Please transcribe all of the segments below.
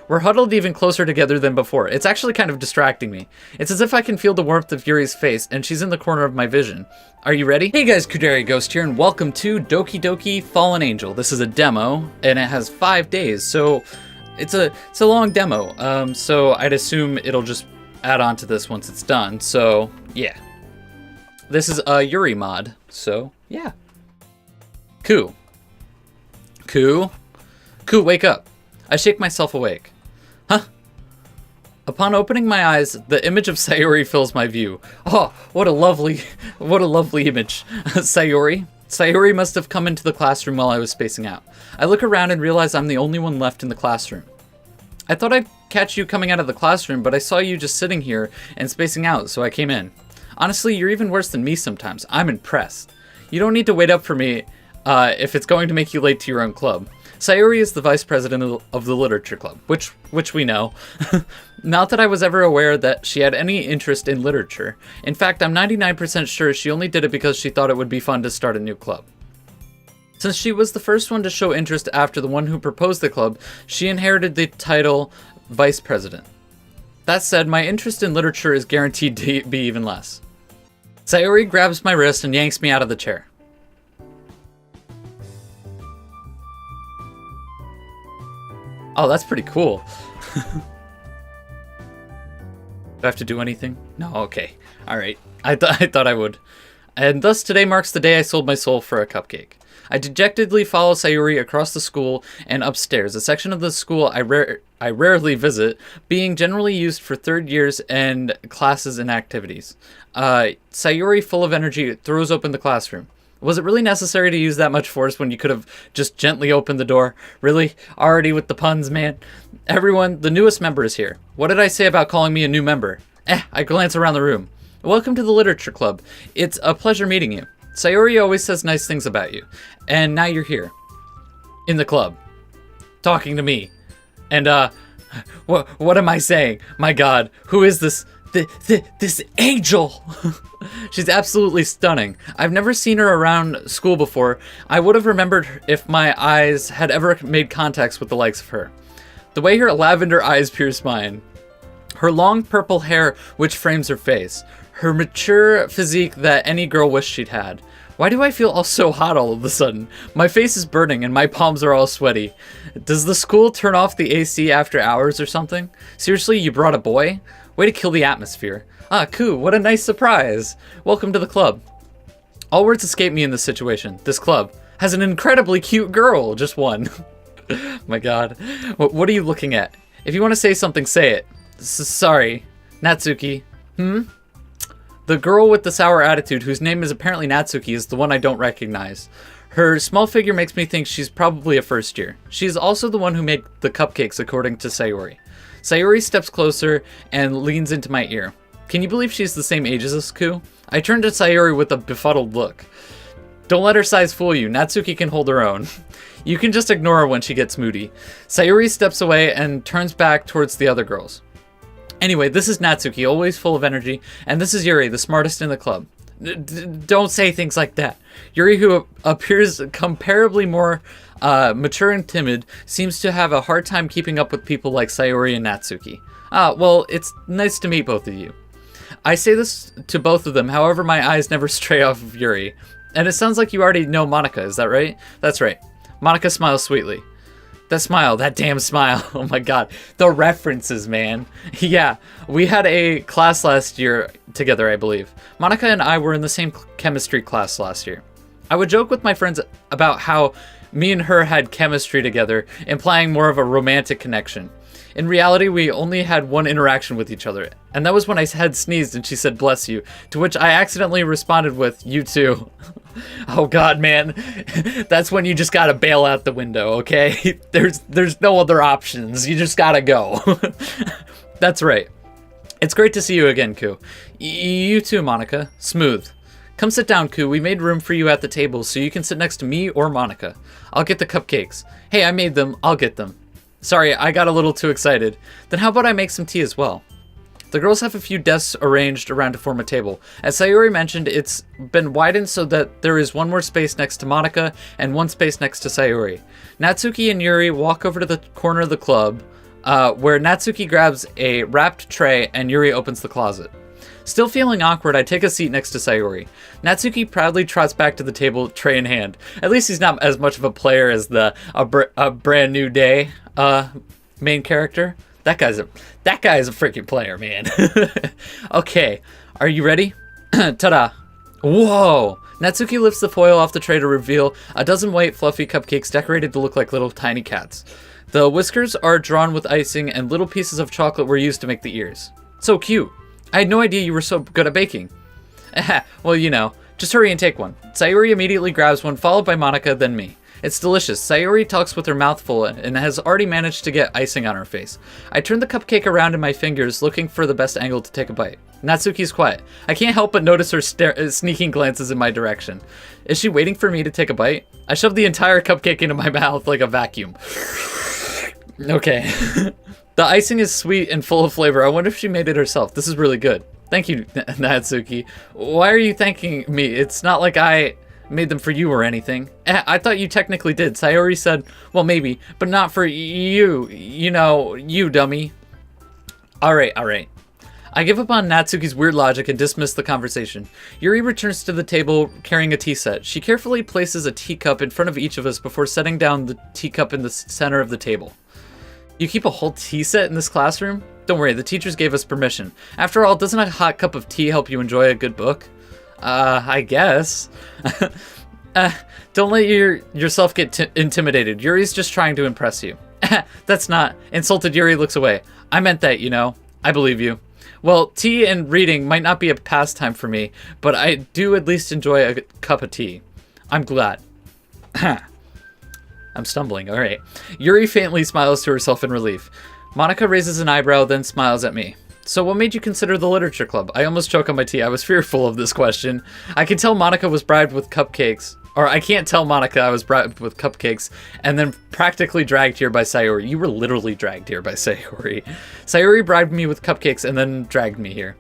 We're huddled even closer together than before. It's actually kind of distracting me. It's as if I can feel the warmth of Yuri's face, and she's in the corner of my vision. Are you ready? Hey guys, Kudari Ghost here, and welcome to Doki Doki Fallen Angel. This is a demo, and it has 5 days, so it's a long demo. So I'd assume it'll just add on to this once it's done. So yeah, this is a Yuri Mod. So yeah, Ku, wake up! I shake myself awake. Huh? Upon opening my eyes, the image of Sayori fills my view. Oh, what a lovely image. Sayori must have come into the classroom while I was spacing out. I look around and realize I'm the only one left in the classroom. I thought I'd catch you coming out of the classroom, but I saw you just sitting here and spacing out, so I came in. Honestly, you're even worse than me sometimes. I'm impressed. You don't need to wait up for me if it's going to make you late to your own club. Sayori is the vice president of the literature club, which we know. Not that I was ever aware that she had any interest in literature. In fact, I'm 99% sure she only did it because she thought it would be fun to start a new club. Since she was the first one to show interest after the one who proposed the club, she inherited the title vice president. That said, my interest in literature is guaranteed to be even less. Sayori grabs my wrist and yanks me out of the chair. Oh, that's pretty cool. Do I have to do anything? No, okay. Alright. I thought I would. And thus today marks the day I sold my soul for a cupcake. I dejectedly follow Sayori across the school and upstairs, a section of the school I rarely visit, being generally used for third years and classes and activities. Sayori, full of energy, throws open the classroom. Was it really necessary to use that much force when you could have just gently opened the door? Really? Already with the puns, man? Everyone, the newest member is here. What did I say about calling me a new member? I glance around the room. Welcome to the literature club. It's a pleasure meeting you. Sayori always says nice things about you. And now you're here. In the club. Talking to me. And, what am I saying? My god, who is this? This angel! She's absolutely stunning. I've never seen her around school before. I would have remembered if my eyes had ever made contacts with the likes of her. The way her lavender eyes pierce mine. Her long purple hair which frames her face. Her mature physique that any girl wished she'd had. Why do I feel all so hot all of a sudden? My face is burning and my palms are all sweaty. Does the school turn off the AC after hours or something? Seriously, you brought a boy? Way to kill the atmosphere. Ah, Ku, what a nice surprise. Welcome to the club. All words escape me in this situation. This club has an incredibly cute girl. Just one. My god. What are you looking at? If you want to say something, say it. Sorry. Natsuki. The girl with the sour attitude, whose name is apparently Natsuki, is the one I don't recognize. Her small figure makes me think she's probably a first year. She is also the one who made the cupcakes, according to Sayori. Sayori steps closer and leans into my ear. Can you believe she's the same age as us, Ku? I turn to Sayori with a befuddled look. Don't let her size fool you. Natsuki can hold her own. You can just ignore her when she gets moody. Sayori steps away and turns back towards the other girls. Anyway, this is Natsuki, always full of energy, and this is Yuri, the smartest in the club. Don't say things like that. Yuri, who appears comparably more mature and timid, seems to have a hard time keeping up with people like Sayori and Natsuki. Well, it's nice to meet both of you. I say this to both of them, however my eyes never stray off of Yuri. And it sounds like you already know Monika, is that right? That's right. Monika smiles sweetly. That smile, that damn smile. Oh my god. The references, man. Yeah, we had a class last year together, I believe. Monika and I were in the same chemistry class last year. I would joke with my friends about how me and her had chemistry together, implying more of a romantic connection. In reality, we only had one interaction with each other, and that was when I had sneezed and she said, "Bless you," to which I accidentally responded with, "You too." Oh god, man. That's when you just gotta bail out the window, okay? There's no other options. You just gotta go. That's right. It's great to see you again, Ku. You too, Monika. Smooth. Come sit down, Ku. We made room for you at the table so you can sit next to me or Monika. I'll get the cupcakes. Hey, I made them. I'll get them. Sorry, I got a little too excited. Then how about I make some tea as well? The girls have a few desks arranged around to form a table. As Sayori mentioned, it's been widened so that there is one more space next to Monika and one space next to Sayori. Natsuki and Yuri walk over to the corner of the club, where Natsuki grabs a wrapped tray and Yuri opens the closet. Still feeling awkward, I take a seat next to Sayori. Natsuki proudly trots back to the table, tray in hand. At least he's not as much of a player as the a brand new day main character. That guy is a freaking player, man. Okay, are you ready? Ta-da! Whoa! Natsuki lifts the foil off the tray to reveal a dozen white, fluffy cupcakes decorated to look like little tiny cats. The whiskers are drawn with icing, and little pieces of chocolate were used to make the ears. So cute. I had no idea you were so good at baking. Well, you know, just hurry and take one. Sayori immediately grabs one, followed by Monica, then me. It's delicious. Sayori talks with her mouth full and has already managed to get icing on her face. I turn the cupcake around in my fingers, looking for the best angle to take a bite. Natsuki's quiet. I can't help but notice her sneaking glances in my direction. Is she waiting for me to take a bite? I shove the entire cupcake into my mouth like a vacuum. Okay. The icing is sweet and full of flavor. I wonder if she made it herself. This is really good. Thank you, Natsuki. Why are you thanking me? It's not like I made them for you or anything. I thought you technically did. Sayori said, well, maybe, but not for you. You know, you dummy. All right. I give up on Natsuki's weird logic and dismiss the conversation. Yuri returns to the table carrying a tea set. She carefully places a teacup in front of each of us before setting down the teacup in the center of the table. You keep a whole tea set in this classroom? Don't worry, the teachers gave us permission. After all, doesn't a hot cup of tea help you enjoy a good book? I guess. Don't let yourself get intimidated. Yuri's just trying to impress you. That's not. Insulted Yuri looks away. I meant that, you know. I believe you. Well, tea and reading might not be a pastime for me, but I do at least enjoy a cup of tea. I'm glad. I'm stumbling, alright. Yuri faintly smiles to herself in relief. Monica raises an eyebrow, then smiles at me. So what made you consider the literature club? I almost choke on my tea. I was fearful of this question. I can tell Monica was bribed with cupcakes. Or I can't tell Monica I was bribed with cupcakes and then practically dragged here by Sayori. You were literally dragged here by Sayori. Sayori bribed me with cupcakes and then dragged me here.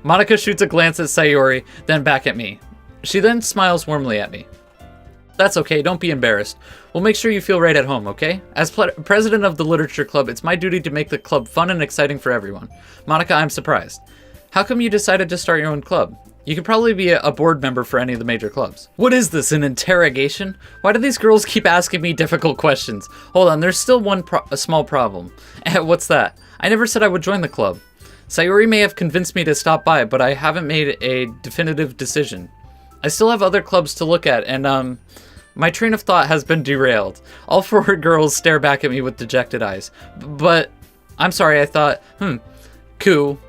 Monica shoots a glance at Sayori, then back at me. She then smiles warmly at me. That's okay, don't be embarrassed. We'll make sure you feel right at home, okay? As president of the Literature Club, it's my duty to make the club fun and exciting for everyone. Monica, I'm surprised. How come you decided to start your own club? You could probably be a board member for any of the major clubs. What is this, an interrogation? Why do these girls keep asking me difficult questions? Hold on, there's still a small problem. What's that? I never said I would join the club. Sayori may have convinced me to stop by, but I haven't made a definitive decision. I still have other clubs to look at, and my train of thought has been derailed. All four girls stare back at me with dejected eyes. But I'm sorry, I thought, cool.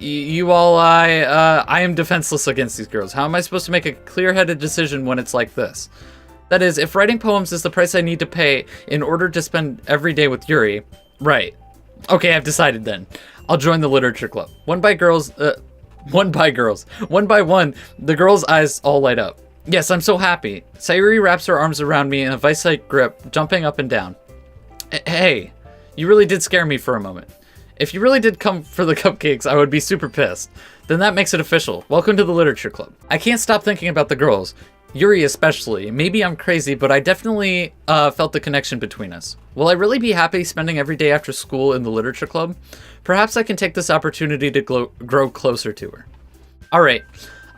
You all, I am defenseless against these girls. How am I supposed to make a clear-headed decision when it's like this? That is, if writing poems is the price I need to pay in order to spend every day with Yuri, right. Okay, I've decided then. I'll join the literature club. One by one, the girls' eyes all light up. Yes, I'm so happy. Sayuri wraps her arms around me in a vice-like grip, jumping up and down. Hey, you really did scare me for a moment. If you really did come for the cupcakes, I would be super pissed. Then that makes it official. Welcome to the Literature Club. I can't stop thinking about the girls. Yuri especially. Maybe I'm crazy, but I definitely felt the connection between us. Will I really be happy spending every day after school in the Literature Club? Perhaps I can take this opportunity to grow closer to her. Alright,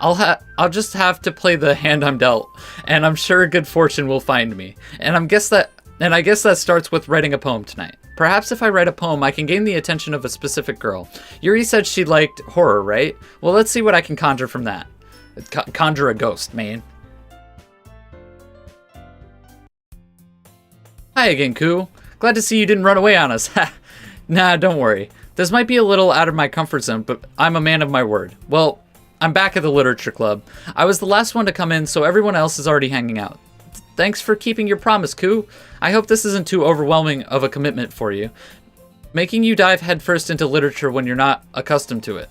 I'll just have to play the hand I'm dealt, and I'm sure good fortune will find me. And I guess that starts with writing a poem tonight. Perhaps if I write a poem, I can gain the attention of a specific girl. Yuri said she liked horror, right? Well, let's see what I can conjure from that. Conjure a ghost, man. Hi again, Koo. Glad to see you didn't run away on us. Nah, don't worry. This might be a little out of my comfort zone, but I'm a man of my word. Well, I'm back at the Literature Club. I was the last one to come in, so everyone else is already hanging out. Thanks for keeping your promise, Koo. I hope this isn't too overwhelming of a commitment for you, making you dive headfirst into literature when you're not accustomed to it.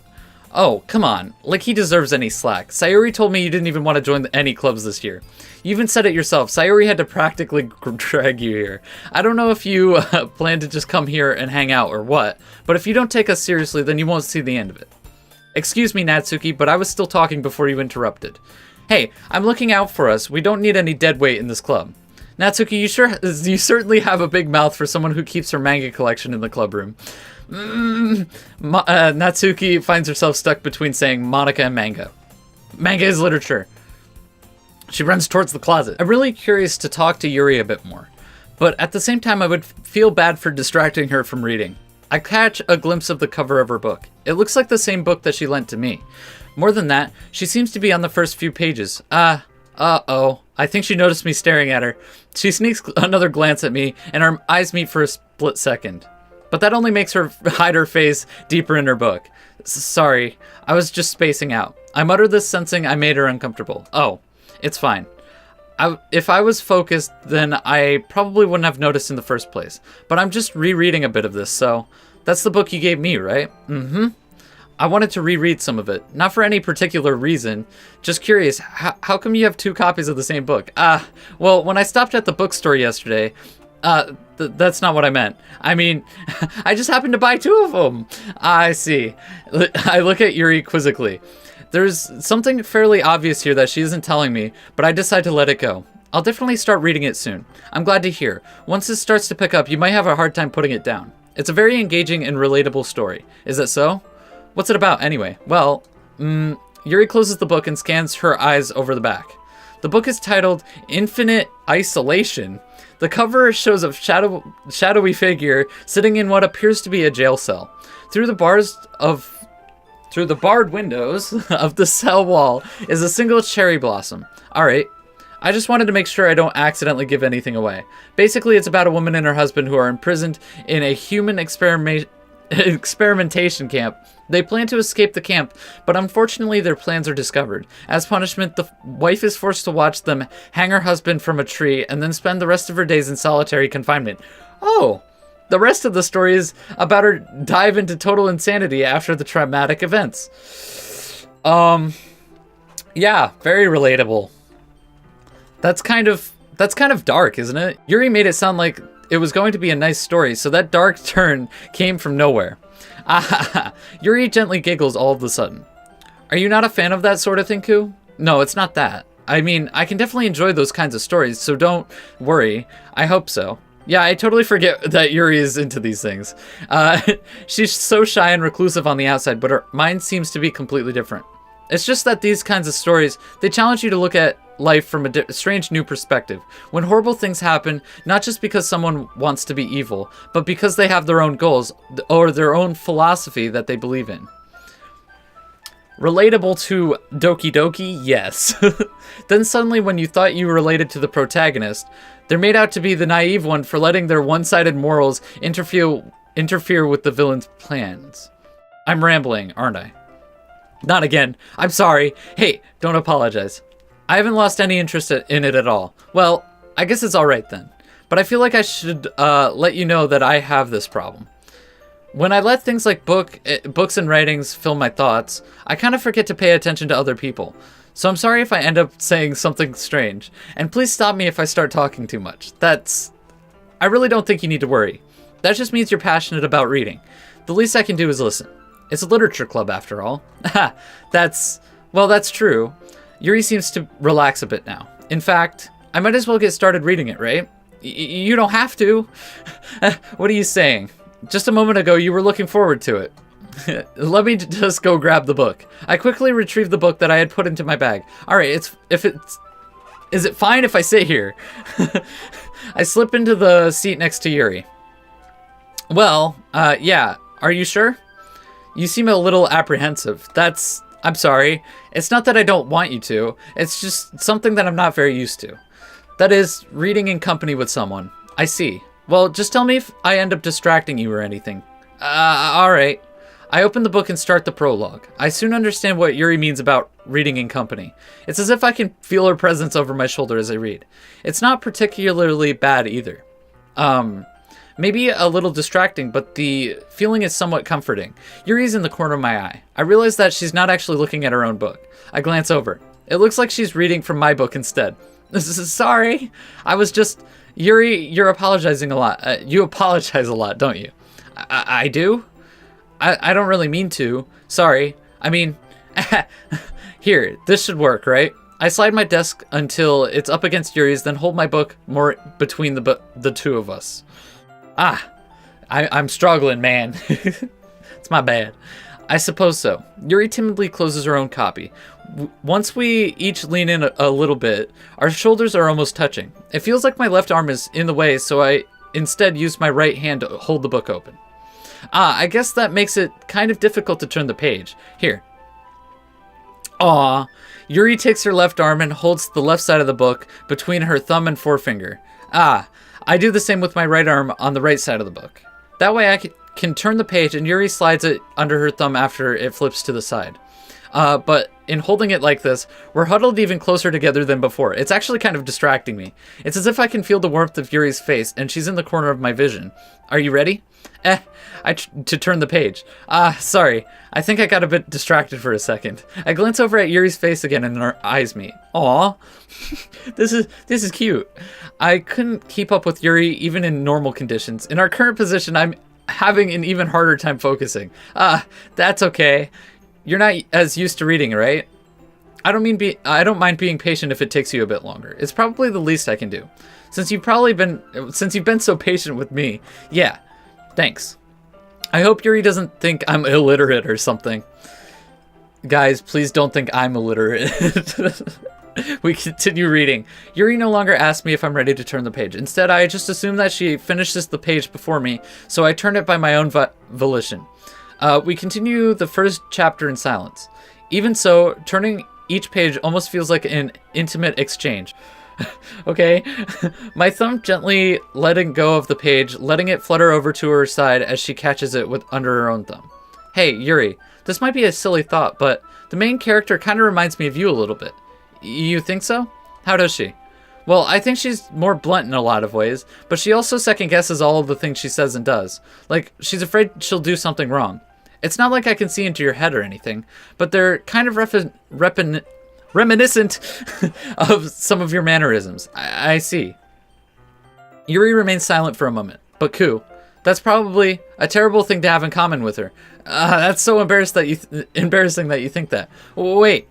Oh, come on. Like he deserves any slack. Sayori told me you didn't even want to join any clubs this year. You even said it yourself. Sayori had to practically drag you here. I don't know if you plan to just come here and hang out or what, but if you don't take us seriously, then you won't see the end of it. Excuse me, Natsuki, but I was still talking before you interrupted. Hey, I'm looking out for us. We don't need any dead weight in this club. Natsuki, you certainly have a big mouth for someone who keeps her manga collection in the club room. Natsuki finds herself stuck between saying Monica and manga. Manga is literature. She runs towards the closet. I'm really curious to talk to Yuri a bit more, but at the same time I would feel bad for distracting her from reading. I catch a glimpse of the cover of her book. It looks like the same book that she lent to me. More than that, she seems to be on the first few pages. Uh-oh. I think she noticed me staring at her. She sneaks another glance at me, and our eyes meet for a split second. But that only makes her hide her face deeper in her book. Sorry, I was just spacing out. I mutter this, sensing I made her uncomfortable. Oh, it's fine. If I was focused, then I probably wouldn't have noticed in the first place. But I'm just rereading a bit of this, so... That's the book you gave me, right? Mm-hmm. I wanted to reread some of it. Not for any particular reason. Just curious, how come you have 2 copies of the same book? Well, when I stopped at the bookstore yesterday... that's not what I meant. I mean, I just happened to buy 2 of them. I see. I look at Yuri quizzically. There's something fairly obvious here that she isn't telling me, but I decide to let it go. I'll definitely start reading it soon. I'm glad to hear. Once it starts to pick up, you might have a hard time putting it down. It's a very engaging and relatable story. Is that so? What's it about, anyway? Well, Yuri closes the book and scans her eyes over the back. The book is titled Infinite Isolation. The cover shows a shadowy figure sitting in what appears to be a jail cell. Through the barred windows of the cell wall is a single cherry blossom. Alright, I just wanted to make sure I don't accidentally give anything away. Basically, it's about a woman and her husband who are imprisoned in a human experimentation camp. They plan to escape the camp, but unfortunately their plans are discovered. As punishment, the wife is forced to watch them hang her husband from a tree and then spend the rest of her days in solitary confinement. Oh, the rest of the story is about her dive into total insanity after the traumatic events. Yeah, very relatable. That's kind of dark, isn't it? Yuri made it sound like it was going to be a nice story, so that dark turn came from nowhere. Yuri gently giggles all of a sudden. Are you not a fan of that sort of thing, Ku? No, it's not that. I mean, I can definitely enjoy those kinds of stories, so don't worry. I hope so. Yeah, I totally forget that Yuri is into these things. She's so shy and reclusive on the outside, but her mind seems to be completely different. It's just that these kinds of stories, they challenge you to look at life from a strange new perspective. When horrible things happen, not just because someone wants to be evil, but because they have their own goals or their own philosophy that they believe in. Relatable to Doki Doki? Yes. Then suddenly when you thought you related to the protagonist, they're made out to be the naive one for letting their one-sided morals interfere with the villain's plans. I'm rambling, aren't I? Not again. I'm sorry. Hey, don't apologize. I haven't lost any interest in it at all. Well, I guess it's alright then. But I feel like I should let you know that I have this problem. When I let things like books and writings fill my thoughts, I kind of forget to pay attention to other people. So I'm sorry if I end up saying something strange. And please stop me if I start talking too much. I really don't think you need to worry. That just means you're passionate about reading. The least I can do is listen. It's a literature club after all. That's true. Yuri seems to relax a bit now. In fact, I might as well get started reading it, right? You don't have to. What are you saying? Just a moment ago, you were looking forward to it. Let me just go grab the book. I quickly retrieved the book that I had put into my bag. Alright, is it fine if I sit here? I slip into the seat next to Yuri. Well, yeah. Are you sure? You seem a little apprehensive. I'm sorry. It's not that I don't want you to. It's just something that I'm not very used to. That is, reading in company with someone. I see. Well, just tell me if I end up distracting you or anything. Alright. I open the book and start the prologue. I soon understand what Yuri means about reading in company. It's as if I can feel her presence over my shoulder as I read. It's not particularly bad either. Maybe a little distracting, but the feeling is somewhat comforting. Yuri's in the corner of my eye. I realize that she's not actually looking at her own book. I glance over. It looks like she's reading from my book instead. Sorry. I was just... Yuri, you're apologizing a lot. You apologize a lot, don't you? I do? I don't really mean to. Sorry. I mean... Here, this should work, right? I slide my desk until it's up against Yuri's, then hold my book more between the two of us. I'm struggling, man. It's my bad. I suppose so. Yuri timidly closes her own copy. Once we each lean in a little bit, our shoulders are almost touching. It feels like my left arm is in the way, so I instead use my right hand to hold the book open. I guess that makes it kind of difficult to turn the page. Here. Aw. Yuri takes her left arm and holds the left side of the book between her thumb and forefinger. I do the same with my right arm on the right side of the book. That way I can turn the page and Yuri slides it under her thumb after it flips to the side. But in holding it like this, we're huddled even closer together than before. It's actually kind of distracting me. It's as if I can feel the warmth of Yuri's face, and she's in the corner of my vision. Are you ready? To turn the page. Sorry. I think I got a bit distracted for a second. I glance over at Yuri's face again, and our eyes meet. Aw. This is cute. I couldn't keep up with Yuri even in normal conditions. In our current position, I'm having an even harder time focusing. That's okay. You're not as used to reading, right? I don't mind being patient if it takes you a bit longer. It's probably the least I can do. Since you've been so patient with me. Yeah. Thanks. I hope Yuri doesn't think I'm illiterate or something. Guys, please don't think I'm illiterate. We continue reading. Yuri no longer asks me if I'm ready to turn the page. Instead, I just assume that she finishes the page before me, so I turn it by my own volition. We continue the first chapter in silence. Even so, turning each page almost feels like an intimate exchange. Okay? My thumb gently letting go of the page, letting it flutter over to her side as she catches it under her own thumb. Hey, Yuri, this might be a silly thought, but the main character kind of reminds me of you a little bit. You think so? How does she? Well, I think she's more blunt in a lot of ways, but she also second guesses all of the things she says and does. Like, she's afraid she'll do something wrong. It's not like I can see into your head or anything, but they're kind of reminiscent of some of your mannerisms. I see. Yuri remains silent for a moment, but cool. That's probably a terrible thing to have in common with her. That's so embarrassing that you think that. Wait.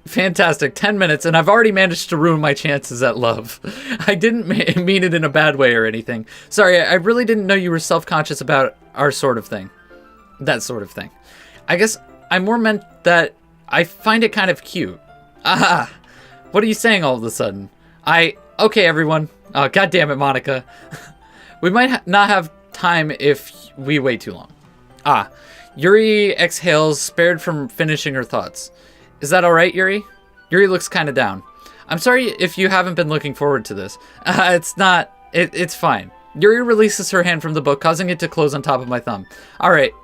Fantastic. 10 minutes, and I've already managed to ruin my chances at love. I didn't mean it in a bad way or anything. Sorry, I really didn't know you were self-conscious about our sort of thing. That sort of thing. I guess I more meant that I find it kind of cute. What are you saying all of a sudden? Okay, everyone. God damn it, Monica. We might not have time if we wait too long. Yuri exhales, spared from finishing her thoughts. Is that alright, Yuri? Yuri looks kind of down. I'm sorry if you haven't been looking forward to this. It's fine. Yuri releases her hand from the book, causing it to close on top of my thumb. Alright,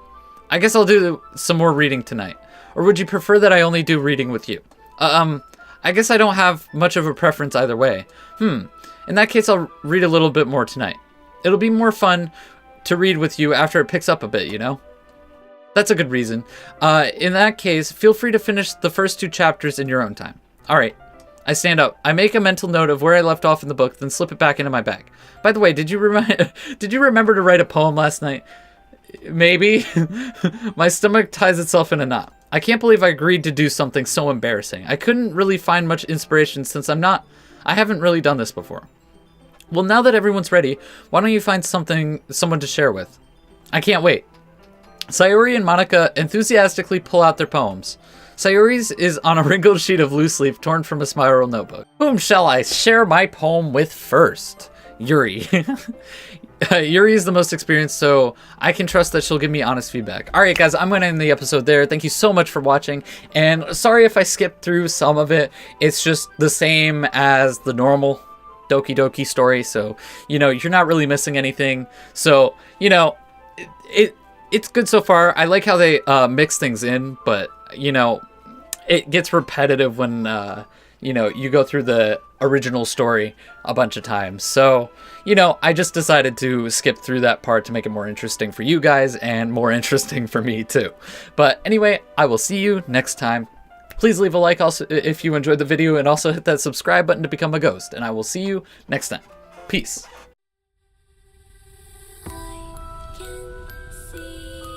I guess I'll do some more reading tonight. Or would you prefer that I only do reading with you? I guess I don't have much of a preference either way. In that case, I'll read a little bit more tonight. It'll be more fun to read with you after it picks up a bit, you know? That's a good reason. In that case, feel free to finish the first 2 chapters in your own time. Alright. I stand up. I make a mental note of where I left off in the book, then slip it back into my bag. By the way, did you remember to write a poem last night? Maybe? My stomach ties itself in a knot. I can't believe I agreed to do something so embarrassing. I couldn't really find much inspiration since I haven't really done this before. Well, now that everyone's ready, why don't you find someone to share with? I can't wait. Sayuri and Monica enthusiastically pull out their poems. Sayuri's is on a wrinkled sheet of loose leaf torn from a spiral notebook. Whom shall I share my poem with first? Yuri. Yuri is the most experienced, so I can trust that she'll give me honest feedback. Alright guys, I'm going to end the episode there. Thank you so much for watching, and sorry if I skipped through some of it. It's just the same as the normal Doki Doki story, so, you're not really missing anything. So, it's good so far. I like how they mix things in, but, it gets repetitive when, you go through the original story a bunch of times. So, I just decided to skip through that part to make it more interesting for you guys and more interesting for me too. But anyway, I will see you next time. Please leave a like also if you enjoyed the video, and also hit that subscribe button to become a ghost. And I will see you next time. Peace. I can see